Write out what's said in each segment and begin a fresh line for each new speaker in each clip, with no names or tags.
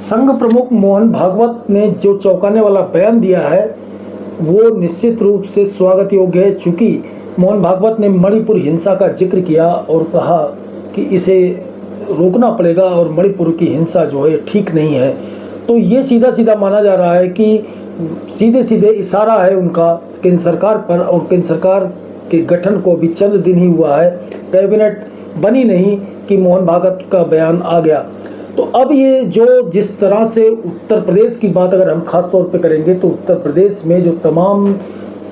संघ प्रमुख मोहन भागवत ने जो चौंकाने वाला बयान दिया है वो निश्चित रूप से स्वागत योग्य है। चूंकि मोहन भागवत ने मणिपुर हिंसा का जिक्र किया और कहा कि इसे रोकना पड़ेगा और मणिपुर की हिंसा जो है ठीक नहीं है, तो ये सीधा सीधा माना जा रहा है कि सीधे सीधे इशारा है उनका केंद्र सरकार पर, और केंद्र सरकार के गठन को अभी चंद दिन ही हुआ है, कैबिनेट बनी नहीं कि मोहन भागवत का बयान आ गया। तो अब ये जो जिस तरह से उत्तर प्रदेश की बात अगर हम खास तौर पे करेंगे तो उत्तर प्रदेश में जो तमाम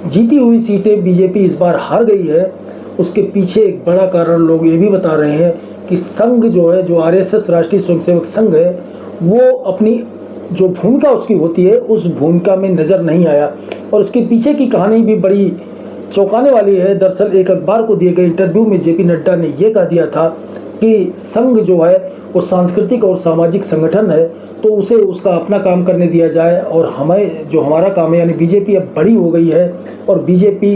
जीती हुई सीटें बीजेपी इस बार हार गई है, उसके पीछे एक बड़ा कारण लोग ये भी बता रहे हैं कि संघ जो है, जो आरएसएस राष्ट्रीय स्वयंसेवक संघ है, वो अपनी जो भूमिका उसकी होती है उस भूमिका में नज़र नहीं आया। और उसके पीछे की कहानी भी बड़ी चौंकाने वाली है। दरअसल एक अखबार को दिए गए इंटरव्यू में जेपी नड्डा ने यह कह दिया था कि संघ जो है वो सांस्कृतिक और सामाजिक संगठन है, तो उसे उसका अपना काम करने दिया जाए और हमें जो हमारा काम है, यानी बीजेपी अब बड़ी हो गई है और बीजेपी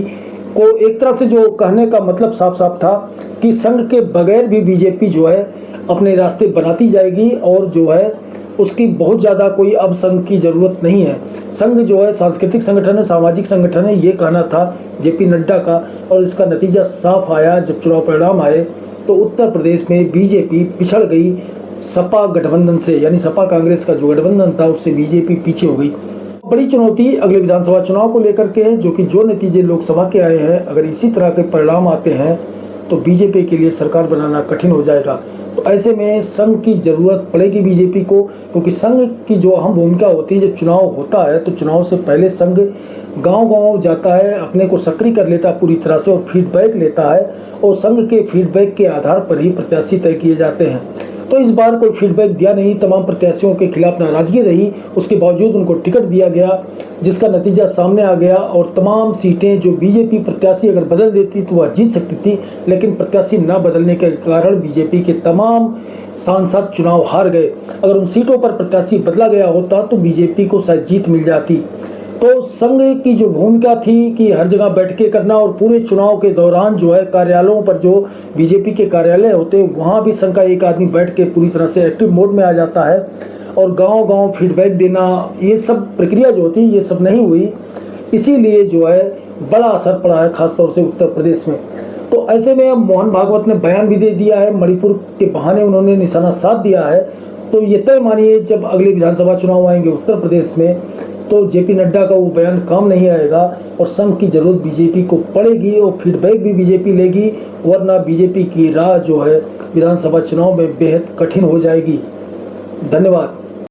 को एक तरह से जो कहने का मतलब साफ साफ था कि संघ के बगैर भी बीजेपी जो है अपने रास्ते बनाती जाएगी और जो है उसकी बहुत ज़्यादा कोई अब संघ की ज़रूरत नहीं है। संघ जो है सांस्कृतिक संगठन है, सामाजिक संगठन है, ये कहना था जेपी नड्डा का। और इसका नतीजा साफ आया जब चुनाव परिणाम आए तो उत्तर प्रदेश में बीजेपी पिछड़ गई सपा गठबंधन से, यानी सपा कांग्रेस का जो गठबंधन था उससे बीजेपी पीछे हो गई। बड़ी चुनौती अगले विधानसभा चुनाव को लेकर के है, जो कि जो नतीजे लोकसभा के आए हैं, अगर इसी तरह के परिणाम आते हैं तो बीजेपी के लिए सरकार बनाना कठिन हो जाएगा। तो ऐसे में संघ की जरूरत पड़ेगी बीजेपी को, क्योंकि संघ की जो अहम भूमिका होती है, जब चुनाव होता है तो चुनाव से पहले संघ गांव-गांव जाता है, अपने को सक्रिय कर लेता है पूरी तरह से और फीडबैक लेता है, और संघ के फीडबैक के आधार पर ही प्रत्याशी तय किए जाते हैं। तो इस बार कोई फीडबैक दिया नहीं, तमाम प्रत्याशियों के खिलाफ नाराजगी रही, उसके बावजूद उनको टिकट दिया गया, जिसका नतीजा सामने आ गया। और तमाम सीटें जो बीजेपी प्रत्याशी अगर बदल देती तो वह जीत सकती थी, लेकिन प्रत्याशी न बदलने के कारण बीजेपी के तमाम सांसद चुनाव हार गए। अगर उन सीटों पर प्रत्याशी बदला गया होता तो बीजेपी को शायद जीत मिल जाती। तो संघ की जो भूमिका थी कि हर जगह बैठकें करना और पूरे चुनाव के दौरान जो है कार्यालयों पर, जो बीजेपी के कार्यालय होते हैं वहाँ भी संघ का एक आदमी बैठ के पूरी तरह से एक्टिव मोड में आ जाता है और गांव-गांव फीडबैक देना, ये सब प्रक्रिया जो होती है ये सब नहीं हुई। इसीलिए जो है बड़ा असर पड़ा है खासतौर से उत्तर प्रदेश में। तो ऐसे में अब मोहन भागवत ने बयान भी दे दिया है, मणिपुर के बहाने उन्होंने निशाना साध दिया है। तो ये तय मानिए जब अगले विधानसभा चुनाव आएंगे उत्तर प्रदेश में तो जेपी नड्डा का वो बयान काम नहीं आएगा और संघ की जरूरत बीजेपी को पड़ेगी और फीडबैक भी बीजेपी लेगी, वरना बीजेपी की राह जो है विधानसभा चुनाव में बेहद कठिन हो जाएगी। धन्यवाद।